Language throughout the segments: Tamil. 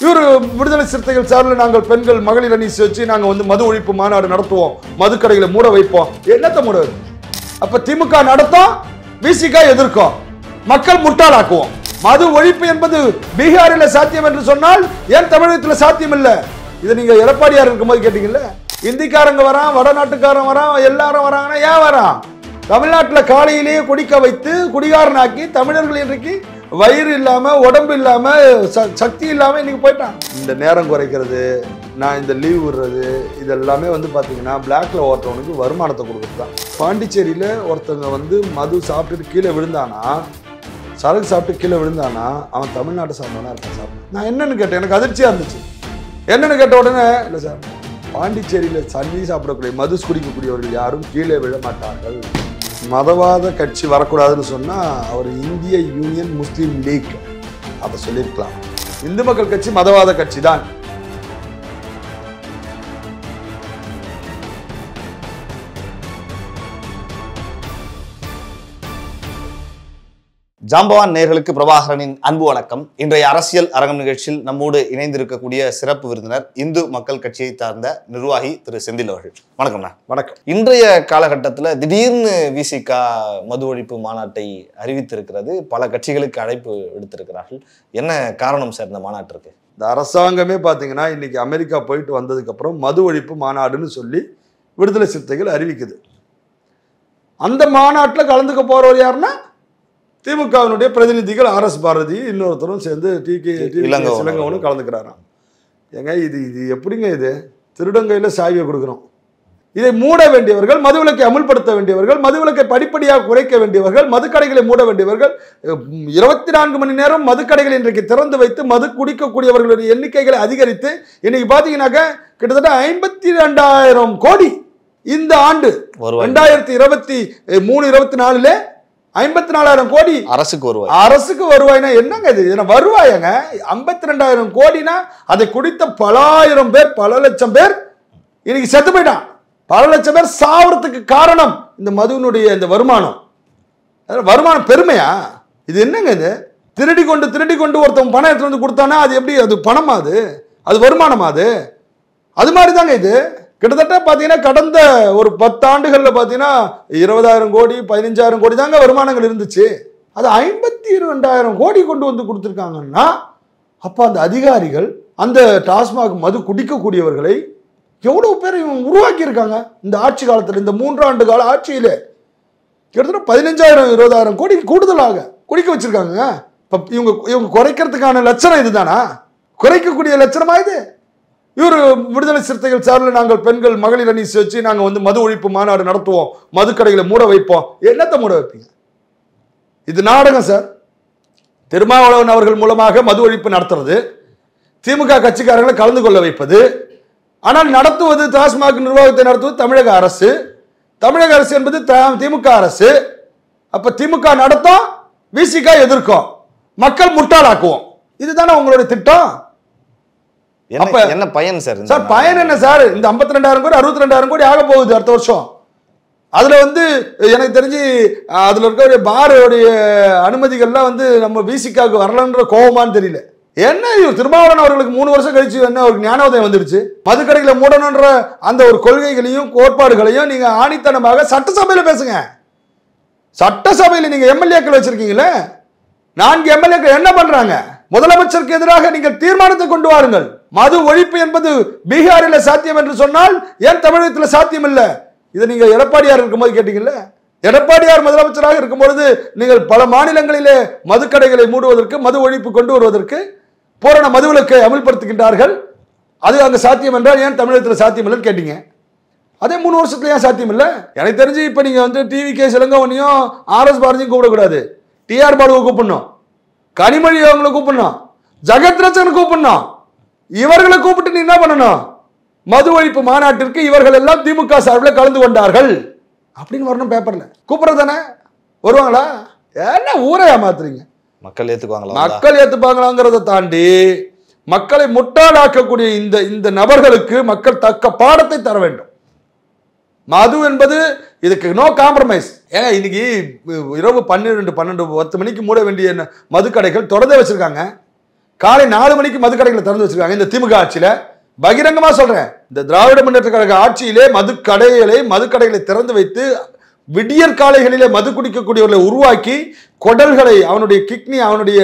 இவர் விடுதலை சிறுத்தைகள் சார்பில் நாங்கள் பெண்கள் மகளிர் அணி வச்சு நாங்கள் வந்து மது ஒழிப்பு மாநாடு நடத்துவோம், மதுக்கடைகளை மூட வைப்போம். என்னத்தை மூட வைப்போம்? அப்ப திமுக நடத்தும், விசிக எதிர்க்கும், மக்கள் முட்டாளாக்குவோம். மது ஒழிப்பு என்பது பீகாரில் சாத்தியம் என்று சொன்னால் ஏன் தமிழகத்தில் சாத்தியம் இல்லை? இதை நீங்க எடப்பாடியார் இருக்கும்போது கேட்டீங்கல்ல. இந்திக்காரங்க வரான், வடநாட்டுக்காரன் வரான், எல்லாரும் வராங்கன்னா ஏன் வரான்? தமிழ்நாட்டில் காலையிலேயே குடிக்க வைத்து குடிகாரனாக்கி தமிழர்கள் இன்றைக்கு வயிறு இல்லாம, உடம்பு இல்லாம, சக்தி இல்லாம இன்னைக்கு போயிட்டான். இந்த நேரம் குறைக்கிறது, நான் இந்த லீவ் விடுறது, இதெல்லாமே வந்து பாத்தீங்கன்னா பிளாக்ல ஓட்டுறவனுக்கு வருமானத்தை கொடுக்குறது தான். பாண்டிச்சேரியில ஒருத்தங்க வந்து மது சாப்பிட்டுட்டு கீழே விழுந்தானா, சரக்கு சாப்பிட்டு கீழே விழுந்தானா, அவன் தமிழ்நாட்டை சாப்பிட்டானா இருக்கான் சார். நான் என்னன்னு கேட்டேன், எனக்கு அதிர்ச்சியா இருந்துச்சு. என்னன்னு கேட்ட உடனே இல்லை சார், பாண்டிச்சேரியில தண்ணி சாப்பிடக்கூடிய மது குடிக்கக்கூடியவர்கள் யாரும் கீழே விழ மாட்டார்கள். மதவாத கட்சி வரக்கூடாதுன்னு சொன்னா அவர் இந்திய யூனியன் முஸ்லீம் லீக் அதை சொல்லியிருக்கலாம். இந்து மக்கள் கட்சி மதவாத கட்சி தான். ஜாம்பவான் நேயர்களுக்கு பிரபாகரனின் அன்பு வணக்கம். இன்றைய அரசியல் அரங்கம் நிகழ்ச்சியில் நம்மோடு இணைந்திருக்கக்கூடிய சிறப்பு விருந்தினர் இந்து மக்கள் கட்சியை சார்ந்த நிர்வாகி திரு செந்தில் அவர்கள். வணக்கம்ண்ணா. வணக்கம். இன்றைய காலகட்டத்தில் திடீர்னு விசிக மது ஒழிப்பு மாநாட்டை அறிவித்திருக்கிறது. பல கட்சிகளுக்கு அழைப்பு விடுத்திருக்கிறார்கள். என்ன காரணம் சார் இந்த மாநாட்டிற்கு? இந்த அரசாங்கமே பார்த்தீங்கன்னா இன்னைக்கு அமெரிக்கா போயிட்டு வந்ததுக்கு அப்புறம் மது ஒழிப்பு மாநாடுன்னு சொல்லி விடுதலை சிறுத்தைகள் அறிவிக்குது. அந்த மாநாட்டில் கலந்துக்க போறவர் யாருன்னா திமுகவினுடைய பிரதிநிதிகள் RS பாரதி, இன்னொருத்தரும் சேர்ந்து டிகே இளங்கவனும் கலந்துக்கிறாராம். ஏங்க இது எப்படிங்க? இது திருடங்கையில் சாவியை கொடுக்குறோம். இதை மூட வேண்டியவர்கள், மதுவிலக்கை அமுல்படுத்த வேண்டியவர்கள், மதுவிலக்கை படிப்படியாக குறைக்க வேண்டியவர்கள், மதுக்கடைகளை மூட வேண்டியவர்கள், 24 மணி நேரம் மதுக்கடைகள் இன்றைக்கு திறந்து வைத்து மது குடிக்கக்கூடியவர்களுடைய எண்ணிக்கைகளை அதிகரித்து இன்னைக்கு பார்த்தீங்கன்னாக்க கிட்டத்தட்ட 52,000 கோடி இந்த ஆண்டு 2023-24 54,000 கோடி அரசுக்கு வருவாய்னா என்னங்க இது? வருவாயங்க 52,000 கோடினா அதை குடித்த பல ஆயிரம் பேர், பல லட்சம் பேர் இன்னைக்கு செத்து போயிட்டான். பல லட்சம் பேர் சாவறதுக்கு காரணம் இந்த மதுவினுடைய இந்த வருமானம். வருமானம் பெருமையா? இது என்னங்க இது? திருடி கொண்டு ஒருத்தவங்க பணம் எடுத்து வந்து கொடுத்தானா அது எப்படி? அது பணமா? அது வருமானமா? அது மாதிரி தாங்க இது. கிட்டத்தட்ட பார்த்தீங்கன்னா கடந்த ஒரு 10 ஆண்டுகளில் பார்த்தீங்கன்னா 20,000 கோடி 15,000 கோடி தாங்க வருமானங்கள் இருந்துச்சு. அது 52,000 கோடி கொண்டு வந்து கொடுத்துருக்காங்கன்னா அப்போ அந்த அதிகாரிகள் அந்த டாஸ்மாக் மது குடிக்கக்கூடியவர்களை எவ்வளவு பேர் இவங்க உருவாக்கி இருக்காங்க இந்த ஆட்சி காலத்தில். இந்த 3 ஆண்டு கால ஆட்சியில கிட்டத்தட்ட 15,000-20,000 கோடி கூடுதலாக குடிக்க வச்சிருக்காங்க. இப்போ இவங்க குறைக்கிறதுக்கான லட்சணம் இதுதானா? குறைக்கக்கூடிய லட்சணமா இது? இவர் விடுதலை சிறுத்தைகள் சார்பில் நாங்கள் பெண்கள் மகளிர் அணி வச்சு நாங்கள் வந்து மது ஒழிப்பு மாநாடு நடத்துவோம், மதுக்கடைகளை மூட வைப்போம். என்னத்தை மூட வைப்பீங்க? இது நாடகம் சார். திருமாவளவன் அவர்கள் மூலமாக மது ஒழிப்பு நடத்துறது, திமுக கட்சிக்காரர்களை கலந்து கொள்ள வைப்பது, ஆனால் நடத்துவது டாஸ்மாக் நிர்வாகத்தை நடத்துவது தமிழக அரசு. தமிழக அரசு என்பது திமுக அரசு. அப்ப திமுக நடத்தும், விசிக எதிர்க்கும், மக்கள் முட்டாளாக்குவோம். இதுதானே உங்களுடைய திட்டம்? என்ன பயன் சார்? சார் பயன் என்ன சார்? இந்த 52,000 கோடி 62,000 கோடி ஆக போகுது அடுத்த வருஷம். அதுல வந்து எனக்கு தெரிஞ்சு அதுல இருக்க பாரோடைய அனுமதிகள்லாம் வந்து நம்ம விசிகாவுக்கு வரலன்ற கோபமானு தெரியல. என்ன இவர் திருமாவளவன் அவர்களுக்கு 3 வருஷம் கழிச்சு என்ன ஒரு ஞானோதயம் வந்துடுச்சு? மதுக்கடைகளை மூடணுன்ற அந்த ஒரு கொள்கைகளையும் கோட்பாடுகளையும் நீங்க ஆணித்தனமாக சட்டசபையில பேசுங்க. சட்டசபையில நீங்க எம்எல்ஏக்கள் வச்சிருக்கீங்களே, 4 எம்எல்ஏக்கள் என்ன பண்றாங்க? முதலமைச்சருக்கு எதிராக நீங்கள் தீர்மானத்தை கொண்டு வாருங்கள். மது ஒழிப்பு என்பது பீகாரில் சாத்தியம் என்று சொன்னால் ஏன் தமிழகத்தில் சாத்தியம் இல்லை? இதை நீங்க எடப்பாடியார் இருக்கும்போது கேட்டீங்கல்ல. எடப்பாடியார் முதலமைச்சராக இருக்கும்பொழுது நீங்கள் பல மாநிலங்களிலே மதுக்கடைகளை மூடுவதற்கு, மது ஒழிப்பு கொண்டு வருவதற்கு பூரண மதுவிலக்கை அமல்படுத்துகின்றார்கள். அது அங்க சாத்தியம் என்றால் ஏன் தமிழகத்தில் சாத்தியம் இல்லைன்னு கேட்டீங்க. அதே 3 வருஷத்துல ஏன் சாத்தியம் இல்லை? எனக்கு தெரிஞ்சு இப்ப நீங்க வந்து டிவிகே இளங்கவனையும் RS பாரதியும் கூப்பிடக்கூடாது, TR பாலுவை கூப்பிடணும், கனிமொழி அவங்களை கூப்பிடணும், ஜெகத் ரட்சகனை கூப்பிடணும். இவர்களை கூப்பிட்டு நீ என்ன பண்ணணும்? மது ஒழிப்பு மாநாட்டிற்கு இவர்கள் எல்லாம் திமுக சார்பில் கலந்து கொண்டார்கள் அப்படின்னு வரணும் பேப்பர்ல. கூப்பிடுறதானே வருவாங்களா? என்ன ஊரை ஏமாத்துறீங்க? மக்கள் ஏத்துக்குவாங்களா? மக்கள் ஏத்துப்பாங்களாங்கிறத தாண்டி மக்களை முட்டாளாக்கக்கூடிய இந்த நபர்களுக்கு மக்கள் தக்க பாடத்தை தர வேண்டும். மது என்பது இதுக்கு நோ காம்ப்ரமைஸ். ஏங்க இன்னைக்கு இரவு 12, 10 மணிக்கு மூட வேண்டிய மதுக்கடைகள் திறந்தே வச்சிருக்காங்க. காலை 4 மணிக்கு மதுக்கடைகளை திறந்து வச்சிருக்காங்க இந்த திமுக ஆட்சியில. பகிரங்கமா சொல்றேன், இந்த திராவிட முன்னேற்ற கழக ஆட்சியிலே மதுக்கடைகளை திறந்து வைத்து விடியற் காலைகளிலே மது குடிக்கக்கூடியவர்களை உருவாக்கி குடல்களை, அவனுடைய கிட்னி, அவனுடைய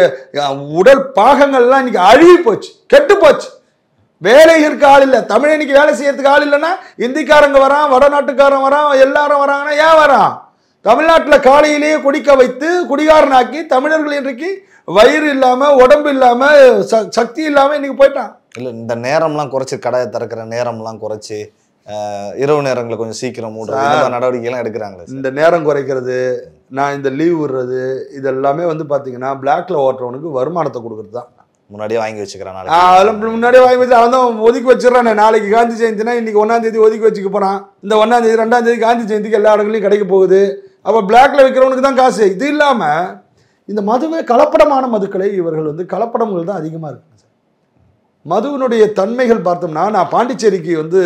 உடல் பாகங்கள் எல்லாம் இன்னைக்கு அழுகி போச்சு, கெட்டு போச்சு. வேலை இருக்க ஆள் இல்லை. தமிழ் இன்னைக்கு வேலை செய்யறதுக்கு ஆள் இல்லைன்னா இந்திக்காரங்க வரான், வடநாட்டுக்காரன் வரான், எல்லாரும் வராங்கன்னா ஏன் வரான்? தமிழ்நாட்டில் காலையிலேயே குடிக்க வைத்து குடிகாரனாக்கி தமிழர்கள் இன்றைக்கு வயிறு இல்லாம, உடம்பு இல்லாம, சக்தி இல்லாம இன்னைக்கு போயிட்டான். இல்லை, இந்த நேரம்லாம் குறைச்சி, கடையை திறக்கிற நேரம்லாம் குறைச்சி, இரவு நேரங்களை கொஞ்சம் சீக்கிரம் மூடுறது நடவடிக்கைலாம் எடுக்கிறாங்க. இந்த நேரம் குறைக்கிறது, நான் இந்த லீவ் விடுறது, இது எல்லாமே வந்து பாத்தீங்கன்னா பிளாக்ல ஓட்டுறவனுக்கு வருமானத்தை கொடுக்கறது தான். முன்னாடியே வாங்கி வச்சுக்கிறான். முன்னாடியே வாங்கி வச்சு அவன் தான் ஒதுக்கி வச்சிடறான். நாளைக்கு காந்தி ஜெயந்தினா இன்னைக்கு 1ஆம் தேதி ஒதுக்கி வச்சுக்க போறான். இந்த 1ஆம் தேதி 2ஆம் தேதி காந்தி ஜெயந்திக்கு எல்லா இடங்களையும் கிடைக்க போகுது. அப்ப பிளாக்ல விற்கிறவனுக்கு தான் காசு. இது இல்லாம இந்த மதுவே கலப்படமான மதுக்களை இவர்கள் வந்து கலப்படங்கள் தான் அதிகமா இருக்கு. மதுவினுடைய தன்மைகள் பார்த்தோம்னா, நான் பாண்டிச்சேரிக்கு வந்து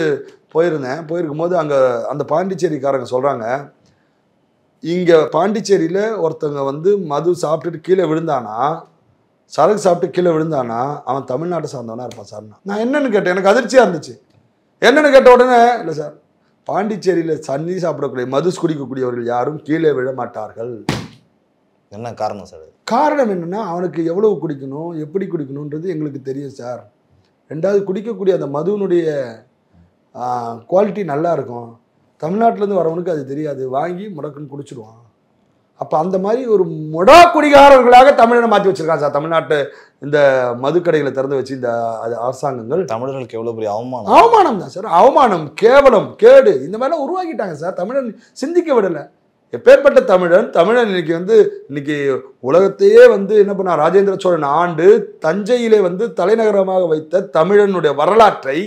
போயிருக்கும் போது அங்கே அந்த பாண்டிச்சேரிக்காரங்க சொல்கிறாங்க, இங்கே பாண்டிச்சேரியில் ஒருத்தவங்க வந்து மது சாப்பிட்டுட்டு கீழே விழுந்தானா, சரக்கு சாப்பிட்டு கீழே விழுந்தானா, அவன் தமிழ்நாட்டை சார்ந்தவனா இருப்பான் சார். நான் என்னன்னு கேட்டேன், எனக்கு அதிர்ச்சியாக இருந்துச்சு. என்னன்னு கேட்ட உடனே, இல்லை சார், பாண்டிச்சேரியில் தண்ணி சாப்பிடக்கூடிய மது குடிக்கக்கூடியவர்கள் யாரும் கீழே விழ மாட்டார்கள். என்ன காரணம் சார்? காரணம் என்னென்னா, அவனுக்கு எவ்வளவு குடிக்கணும், எப்படி குடிக்கணுன்றது எங்களுக்கு தெரியும் சார். ரெண்டாவது, குடிக்கக்கூடிய அந்த மதுவினுடைய குவாலிட்டி நல்லா இருக்கும். தமிழ்நாட்டிலேருந்து வரவனுக்கு அது தெரியாது, வாங்கி முடக்குன்னு குடிச்சிடுவான். அப்போ அந்த மாதிரி ஒரு முடா குடிகாரர்களாக தமிழனை மாற்றி வச்சிருக்காங்க சார். தமிழ்நாட்டு இந்த மதுக்கடைகளை திறந்து வச்சு இந்த அரசாங்கங்கள் தமிழர்களுக்கு எவ்வளோ பெரிய அவமானம் தான் சார். அவமானம், கேவலம், கேடு, இந்த மாதிரிலாம் உருவாக்கிட்டாங்க சார். தமிழன் சிந்திக்க விடலை. எப்பேற்பட்ட தமிழன் இன்னைக்கு உலகத்தையே வந்து என்ன பண்ணா, ராஜேந்திர சோழன் ஆண்டு தஞ்சையிலே வந்து தலைநகரமாக வைத்த தமிழனுடைய வரலாற்றை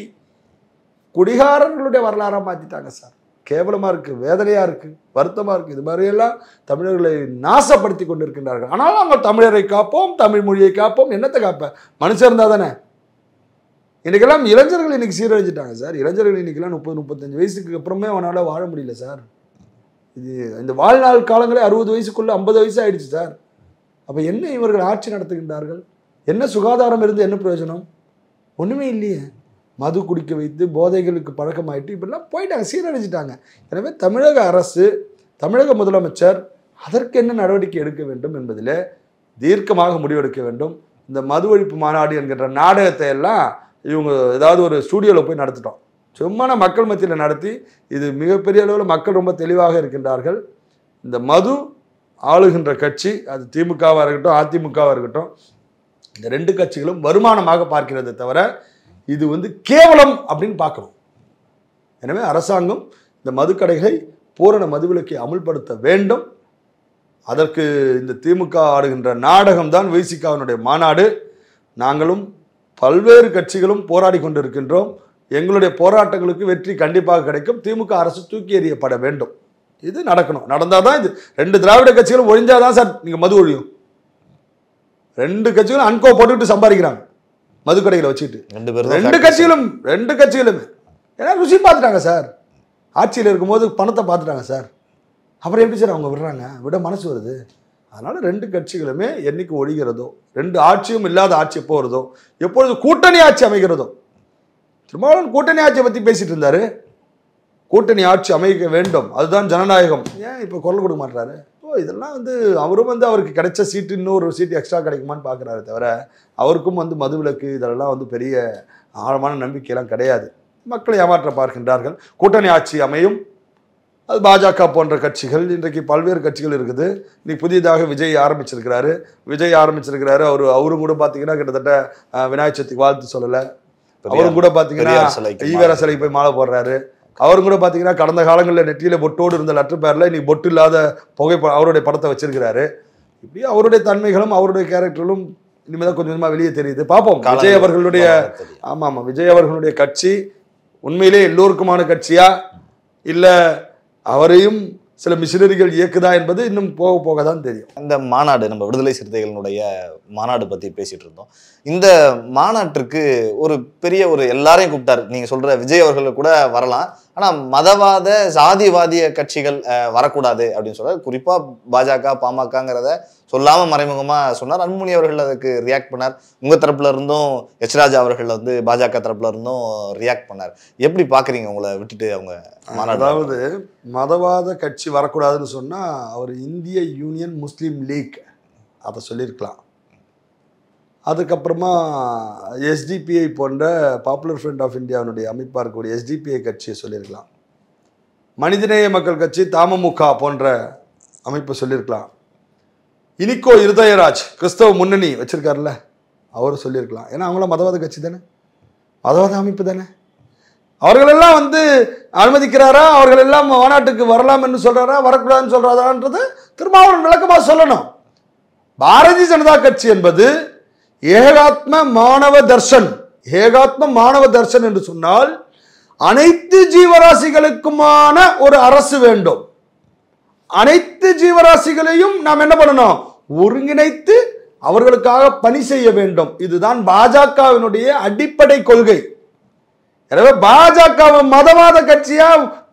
குடிகாரர்களுடைய வரலாறாக மாற்றிட்டாங்க சார். கேவலமா இருக்கு, வேதனையா இருக்கு, வருத்தமா இருக்கு. இது மாதிரியெல்லாம் தமிழர்களை நாசப்படுத்தி கொண்டிருக்கின்றார்கள். ஆனாலும் அவங்க தமிழரை காப்போம், தமிழ் மொழியை காப்போம். என்னத்தை காப்ப? மனுஷன் இருந்தா தானே. இன்னைக்கெல்லாம் இளைஞர்கள் இன்னைக்கு சீரழிஞ்சிட்டாங்க சார். இளைஞர்கள் இன்னைக்கெல்லாம் 30-35 வயசுக்கு அப்புறமே அவனால வாழ முடியல சார். இது இந்த வாழ்நாள் காலங்களே 60 வயசுக்குள்ள 50 வயசு ஆயிடுச்சு சார். அப்ப என்ன இவர்கள் ஆட்சி நடத்துகின்றார்கள்? என்ன சுகாதாரம் இருந்து என்ன பிரயோஜனம்? ஒண்ணுமே இல்லையே. மது குடிக்க வைத்து போதைகளுக்கு பழக்கமாயிட்டு இப்படிலாம் போயிட்டாங்க, சீரழிஞ்சிட்டாங்க. எனவே தமிழக அரசு, தமிழக முதலமைச்சர் அதற்கு என்ன நடவடிக்கை எடுக்க வேண்டும் என்பதில் தீர்க்கமாக முடிவெடுக்க வேண்டும். இந்த மது ஒழிப்பு மாநாடு என்கின்ற நாடகத்தை எல்லாம் இவங்க ஏதாவது ஒரு ஸ்டூடியோவில் போய் நடத்திட்டோம். சும்மா மக்கள் மத்தியில் நடத்தி, இது மிகப்பெரிய அளவில் மக்கள் ரொம்ப தெளிவாக இருக்கின்றார்கள். இந்த மது ஆளுகின்ற கட்சி, அது திமுகவாக இருக்கட்டும் அதிமுகவாக இருக்கட்டும், இந்த 2 கட்சிகளும் வருமானமாக பார்க்கிறதை தவிர இது வந்து கேவலம் அப்படின்னு பார்க்கணும். எனவே அரசாங்கம் இந்த மதுக்கடைகளை பூரண மதுவிலக்கை அமுல்படுத்த வேண்டும். அதற்கு இந்த திமுக ஆடுகின்ற நாடகம் தான் விசிகாவினுடைய மாநாடு. நாங்களும் பல்வேறு கட்சிகளும் போராடி கொண்டிருக்கின்றோம். எங்களுடைய போராட்டங்களுக்கு வெற்றி கண்டிப்பாக கிடைக்கும். திமுக அரசு தூக்கி எறியப்பட வேண்டும். இது நடக்கணும். நடந்தாதான் இது 2 திராவிட கட்சிகளும் ஒழிஞ்சாதான் சார் நீங்க மது ஒழியும். 2 கட்சிகளும் அன்கோ போட்டுக்கிட்டு சம்பாதிக்கிறாங்க மதுக்கடைகளை வச்சுட்டு. 2 கட்சிகளும் ஏன்னா ருசி பார்த்துட்டாங்க சார். ஆட்சியில் இருக்கும்போது பணத்தை பார்த்துட்டாங்க சார். அப்புறம் எப்படி சார் அவங்க விட மனசு வருது? அதனால 2 கட்சிகளுமே என்னைக்கு ஒழிகிறதோ, 2 ஆட்சியும் இல்லாத ஆட்சி எப்போ வருதோ, எப்பொழுது கூட்டணி ஆட்சி அமைகிறதோ, திருமாவளவன் கூட்டணி ஆட்சியை பற்றி பேசிட்டு இருந்தாரு. கூட்டணி ஆட்சி அமைக்க வேண்டும், அதுதான் ஜனநாயகம். ஏன் இப்போ குரல் கொடுக்க மாட்டாரு? இதெல்லாம் வந்து அவரும் வந்து அவருக்கு கிடைச்ச சீட்டு இன்னொரு சீட்டு எக்ஸ்ட்ரா கிடைக்குமான்னு பார்க்குறாரு தவிர, அவருக்கும் வந்து மதுவிலக்கு இதெல்லாம் வந்து பெரிய ஆழமான நம்பிக்கையெல்லாம் கிடையாது. மக்களை ஏமாற்ற பார்க்கின்றார்கள். கூட்டணி ஆட்சி அமையும். அது பாஜக போன்ற கட்சிகள், இன்றைக்கு பல்வேறு கட்சிகள் இருக்குது. இன்னைக்கு புதிதாக விஜய் ஆரம்பிச்சிருக்கிறாரு. அவரும் கூட பார்த்தீங்கன்னா கிட்டத்தட்ட விநாயகர் சதுர்த்திக்கு வாழ்த்து சொல்லலை. அவரும் கூட பார்த்தீங்கன்னா ஈவேரா சிலைக்கு போய் மாலை போடுறாரு. அவரும் கூட பார்த்தீங்கன்னா கடந்த காலங்களில் நெற்றியில பொட்டோடு இருந்த லெட்டர் பேரில் இன்னைக்கு பொட்டு இல்லாத அவருடைய படத்தை வச்சிருக்கிறாரு. இப்படி அவருடைய தன்மைகளும் அவருடைய கேரக்டர்களும் இனிமேதான் கொஞ்சம் கொஞ்சமாக வெளியே தெரியுது. பார்ப்போம். விஜய் அவர்களுடைய விஜய் அவர்களுடைய கட்சி உண்மையிலே எல்லோருக்குமான கட்சியா இல்லை அவரையும் சில மிஷினரிகள் இயக்குதா என்பது இன்னும் போக போக தான் தெரியும். இந்த மாநாடு, நம்ம விடுதலை சிறுத்தைகளுடைய மாநாடு பற்றி பேசிட்டு இருந்தோம். இந்த மாநாட்டிற்கு ஒரு பெரிய எல்லாரையும் கூப்பிட்டாரு. நீங்க சொல்ற விஜய் அவர்கள் கூட வரலாம், ஆனா மதவாத சாதிவாதிய கட்சிகள் வரக்கூடாது அப்படின்னு சொல்றாரு. குறிப்பா பாஜக பாமகங்கிறத சொல்லாம மறைமுகமா சொன்னார். அன்புமணி அவர்கள் அதுக்கு ரியாக்ட் பண்ணார். உங்க தரப்புல இருந்தும் எச் ராஜா அவர்கள் வந்து பாஜக தரப்புல இருந்தும் ரியாக்ட் பண்ணார். எப்படி பாக்குறீங்க உங்களை விட்டுட்டு அவங்க மாநாடு? அதாவது மதவாத கட்சி வரக்கூடாதுன்னு சொன்னா அவர் இந்திய யூனியன் முஸ்லீம் லீக் அதை சொல்லியிருக்கலாம். அதுக்கப்புறமா எஸ்டிபிஐ போன்ற பாப்புலர் ஃப்ரண்ட் ஆஃப் இந்தியாவினுடைய அமைப்பாக இருக்கக்கூடிய எஸ்டிபிஐ கட்சியை சொல்லியிருக்கலாம். மனிதநேய மக்கள் கட்சி தமுமுக போன்ற அமைப்பை சொல்லியிருக்கலாம். இனிக்கோ இருதயராஜ் கிறிஸ்தவ முன்னணி வச்சிருக்காருல்ல, அவர் சொல்லியிருக்கலாம். ஏன்னா அவங்களாம் மதவாத கட்சி தானே, மதவாத அமைப்பு தானே. அவர்களெல்லாம் வந்து அனுமதிக்கிறாரா, அவர்கள் எல்லாம் மாநாட்டுக்கு வரலாம் என்று சொல்றாரா, வரக்கூடாதுன்னு சொல்றாரான்றது திருமாவளவன் விளக்கமாக சொல்லணும். பாரதிய ஜனதா கட்சி என்பது ஏகாத்ம மாணவ தர்ஷன். ஏகாத்ம மாணவ தர்ஷன் என்று சொன்னால் அனைத்து ஜீவராசிகளுக்குமான ஒரு அரசு வேண்டும். அனைத்து ஜீவராசிகளையும் நாம் என்ன பண்ணணும், ஒருங்கிணைத்து அவர்களுக்காக பணி செய்ய வேண்டும். இதுதான் பாஜகவினுடைய அடிப்படை கொள்கை. எனவே பாஜக மதவாத கட்சியா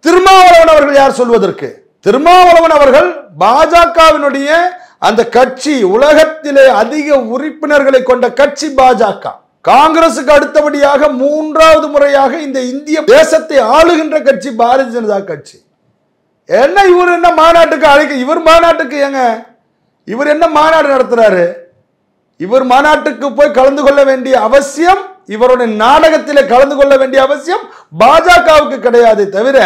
திருமாவளவன் அவர்கள் யார் சொல்வதற்கு? திருமாவளவன் அவர்கள் பாஜகவினுடைய அந்த கட்சி, உலகத்திலே அதிக உறுப்பினர்களை கொண்ட கட்சி பாஜக. காங்கிரசுக்கு அடுத்தபடியாக 3வது முறையாக இந்த இந்திய தேசத்தை ஆளுகின்ற கட்சி பாரதிய ஜனதா கட்சி. என்ன இவர் என்ன மாநாட்டுக்கு அழைக்க, இவர் மாநாட்டுக்கு ஏங்க இவர் என்ன மாநாடு நடத்துறாரு? இவர் மாநாட்டுக்கு போய் கலந்து கொள்ள வேண்டிய அவசியம், இவருடைய நாடகத்திலே கலந்து கொள்ள வேண்டிய அவசியம் பாஜகவுக்கு கிடையாது. தவிர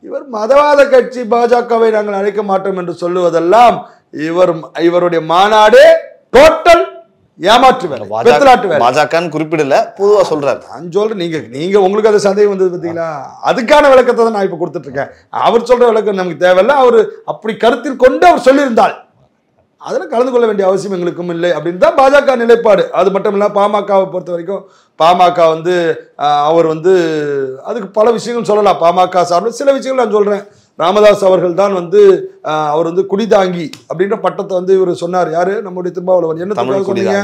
இவர் மதவாத கட்சி பாஜகவை நாங்கள் அழைக்க மாட்டோம் என்று சொல்லுவதெல்லாம் இவருடைய மாநாடு டோட்டல் ஏமாற்று வேலை, பெத்தலாட்டு வேலை. பாஜகன்னு குறிப்பிடல, பொதுவா சொல்றாரு. நான் சொல்றேன், நீங்க உங்களுக்கு அது சந்தேகம் வந்தது பார்த்தீங்களா? அதுக்கான விளக்கத்தை தான் நான் இப்ப கொடுத்துட்டு இருக்கேன். அவர் சொல்ற விளக்கம் நமக்கு தேவையில்லை. அவர் அப்படி கருத்தில் கொண்டு அவர் சொல்லியிருந்தால் அதுல கலந்து கொள்ள வேண்டிய அவசியம் எங்களுக்கும் இல்லை அப்படின்னு தான் பாஜக நிலைப்பாடு. அது மட்டும் இல்ல, பாமகவை பொறுத்த வரைக்கும் பாமக வந்து அவர் வந்து அதுக்கு பல விஷயங்கள் சொல்லலாம். பாமக சார்பில் சில விஷயங்கள் நான் சொல்றேன். ராமதாஸ் அவர்கள் தான் வந்து அவர் வந்து குடிதாங்கி அப்படின்ற பட்டத்தை வந்து இவர் சொன்னார். யாரு? நம்முடைய திருமாவளவன். என்ன சொன்னீங்க?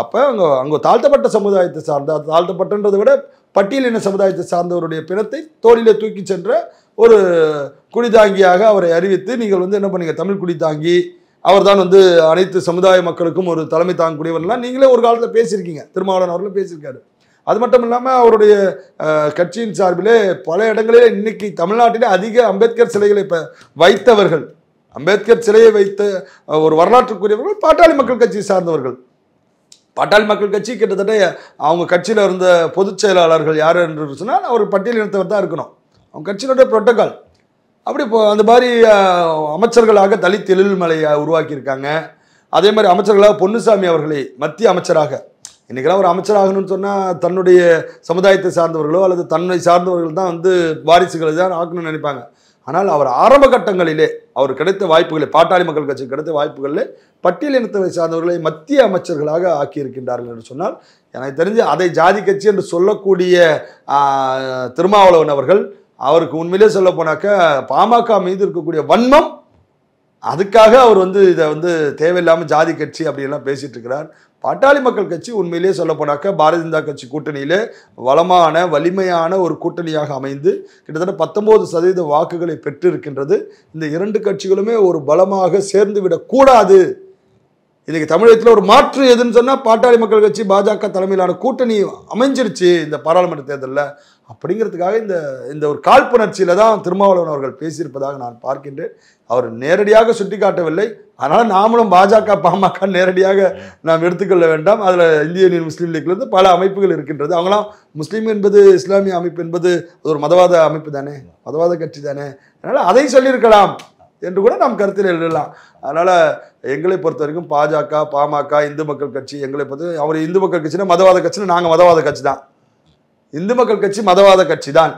அப்ப அங்க தாழ்த்தப்பட்ட சமுதாயத்தை சார்ந்த, தாழ்த்தப்பட்டன்றதை விட பட்டியலின சமுதாயத்தை சார்ந்தவருடைய பிணத்தை தோளிலே தூக்கி சென்ற ஒரு குடிதாங்கியாக அவரை அறிவித்து நீங்கள் வந்து என்ன பண்ணீங்க, தமிழ் குடிதாங்கி, அவர் தான் வந்து அனைத்து சமுதாய மக்களுக்கும் ஒரு தலைமை தாங்கக்கூடியவர்லாம் நீங்களே ஒரு காலத்தில் பேசியிருக்கீங்க. திருமாவளவன் அவர்களும் பேசியிருக்காரு. அது மட்டும் இல்லாமல் அவருடைய கட்சியின் சார்பிலே பல இடங்களிலே இன்னைக்கு தமிழ்நாட்டிலே அதிக அம்பேத்கர் சிலைகளை வைத்தவர்கள், அம்பேத்கர் சிலையை வைத்த ஒரு வரலாற்றுக்குரியவர்கள் பாட்டாளி மக்கள் கட்சியை சார்ந்தவர்கள். பாட்டாளி மக்கள் கட்சி கிட்டத்தட்ட அவங்க கட்சியில் இருந்த பொதுச் செயலாளர்கள் யார் என்று சொன்னால் அவர் பட்டியலினத்தவர் தான் இருக்கணும். அவங்க கட்சியினுடைய புரோட்டோகால் அப்படி அந்த மாதிரி அமைச்சர்களாக தலித் எழில்மலையை உருவாக்கியிருக்காங்க. அதே மாதிரி அமைச்சர்களாக பொன்னுசாமி அவர்களை மத்திய அமைச்சராக, இன்னைக்கெல்லாம் ஒரு அமைச்சராகணும்னு சொன்னால் தன்னுடைய சமுதாயத்தை சார்ந்தவர்களோ அல்லது தன்னை சார்ந்தவர்கள் தான் வந்து வாரிசுகளை தான் ஆக்கணும்னு நினைப்பாங்க. ஆனால் அவர் ஆரம்ப கட்டங்களிலே அவர் கிடைத்த வாய்ப்புகளை, பாட்டாளி மக்கள் கட்சி கிடைத்த வாய்ப்புகளில் பட்டியலினத்தை சார்ந்தவர்களை மத்திய அமைச்சர்களாக ஆக்கியிருக்கின்றார்கள் என்று சொன்னால் எனக்கு தெரிஞ்சு அதை ஜாதி கட்சி என்று சொல்லக்கூடிய திருமாவளவன் அவர்கள், அவருக்கு உண்மையிலே சொல்ல போனாக்க பாமக மீது இருக்கக்கூடிய வன்மம், அதுக்காக அவர் வந்து இதை வந்து தேவையில்லாமல் ஜாதி கட்சி அப்படியெல்லாம் பேசிட்டு இருக்கிறார். பாட்டாளி மக்கள் கட்சி உண்மையிலேயே சொல்ல போனாக்க பாரதிய ஜனதா கட்சி கூட்டணியிலே வளமான வலிமையான ஒரு கூட்டணியாக அமைந்து கிட்டத்தட்ட 19% வாக்குகளை பெற்றிருக்கின்றது. இந்த 2 கட்சிகளுமே ஒரு பலமாக சேர்ந்து விடக்கூடாது. இன்னைக்கு தமிழகத்தில் ஒரு மாற்று எதுன்னு சொன்னால் பாட்டாளி மக்கள் கட்சி பாஜக தலைமையிலான கூட்டணி அமைஞ்சிருச்சு இந்த பாராளுமன்ற தேர்தலில். அப்படிங்கிறதுக்காக இந்த ஒரு காழ்ப்புணர்ச்சியில தான் திருமாவளவன் அவர்கள் பேசியிருப்பதாக நான் பார்க்கின்றேன். அவர் நேரடியாக சுட்டி காட்டவில்லை. அதனால நாமளும் பாஜக பாமக நேரடியாக நாம் எடுத்துக்கொள்ள வேண்டாம். அதில் இந்திய யூனியன் முஸ்லீம் லீக்லேருந்து பல அமைப்புகள் இருக்கின்றது. அவங்களாம் முஸ்லீம் என்பது, இஸ்லாமிய அமைப்பு என்பது ஒரு மதவாத அமைப்பு தானே, மதவாத கட்சி தானே, அதனால் அதை சொல்லியிருக்கலாம் என்று கூட நாம் கருத்தில் எழுதலாம். அதனால் எங்களை பொறுத்த வரைக்கும் பாஜக பாமக இந்து மக்கள் கட்சி, எங்களை பொறுத்த அவர் இந்து மக்கள் கட்சினா மதவாத கட்சினா நாங்கள் மதவாத கட்சி தான். இந்து மக்கள் கட்சி மதவாத கட்சி தான்.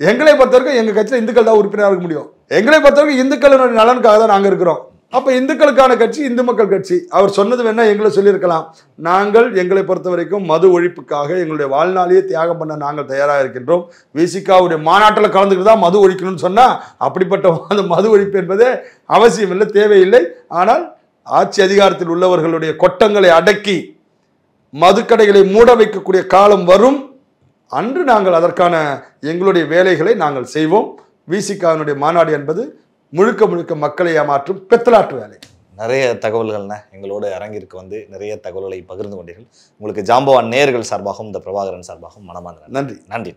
எங்களை பொறுத்தவரைக்கும் எங்கள் கட்சியில் இந்துக்கள் தான் உறுப்பினராக இருக்க முடியும். எங்களை பொறுத்தவரைக்கும் இந்துக்களுடைய நலனுக்காக தான் நாங்கள் இருக்கிறோம். அப்போ இந்துக்களுக்கான கட்சி இந்து மக்கள் கட்சி. அவர் சொன்னது வேணா எங்களை சொல்லியிருக்கலாம். நாங்கள் எங்களை பொறுத்த வரைக்கும் மது ஒழிப்புக்காக எங்களுடைய வாழ்நாளையே தியாகம் பண்ண நாங்கள் தயாராக இருக்கின்றோம். விசிகாவுடைய மாநாட்டில் கலந்துக்கிட்டு தான் மது ஒழிக்கணும்னு சொன்னால் அப்படிப்பட்ட அந்த மது ஒழிப்பு என்பதே அவசியம் இல்லை, தேவையில்லை. ஆனால் ஆட்சி அதிகாரத்தில் உள்ளவர்களுடைய கொட்டங்களை அடக்கி மதுக்கடைகளை மூட வைக்கக்கூடிய காலம் வரும். அன்று நாங்கள் அதற்கான எங்களுடைய வேலைகளை நாங்கள் செய்வோம். விசிகாவினுடைய மாநாடு என்பது முழுக்க முழுக்க மக்களை ஏமாற்றும் பெத்தலாட்டு வேலை. நிறைய தகவல்கள்னா எங்களோட அரங்கிற்கு வந்து நிறைய தகவல்களை பகிர்ந்து கொண்டீர்கள். உங்களுக்கு ஜாம்பவான் நேயர்கள் சார்பாகவும் இந்த பிரபாகரன் சார்பாகவும் மனமார்ந்த நன்றி. நன்றி.